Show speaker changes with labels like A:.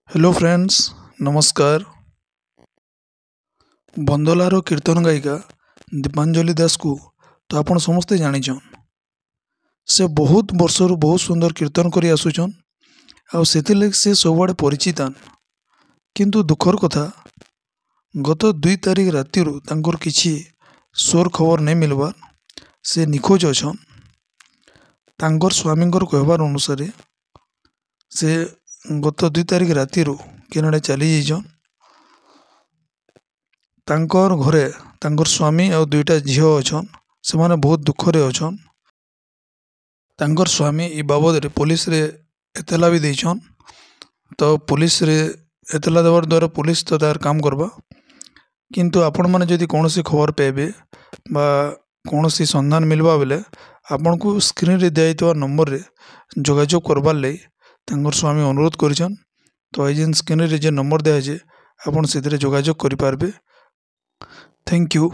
A: Hello friends, नमस्कार। बंदलार कीर्तन गायिका दीपांजलि दास को तो आपण समस्ते जानिछन। से बहुत वर्षर बहुत सुंदर कीर्तन करी आसुचन आ सेतिले से सबुआडे परिचितान। किंतु दुखर कथा गत 2 तारिख रातिरु तांकर किछि सोर खबर नहीं मिलबार से निखोज अछन। तांकर स्वामींकर कहबार अनुसार से गत 2 तारिख रातिरु केनाडे चली जाइछन। तांकर घरे तांकर स्वामी और 2टा झील अछन, से माने बहुत दुखरे अछन। तांकर स्वामी इ बाबद रे पुलिस रे एतला भी देछन। तो पुलिस रे एतला देवर द्वारा पुलिस तो तार काम करबा। किंतु आपण माने जदि कोनोसी खबर पाइबे बा कोनोसी संधान मिलबा बेले आपण को स्क्रीन रे दियाइतवा नंबर रे जोगाजोग करबार लई तांकर स्वामी अनुरोध करिछन। तो एजेन स्क्रीन रे जे नंबर दिया जे आपण सेतरे जोगाजोग करि पारबे। Thank you.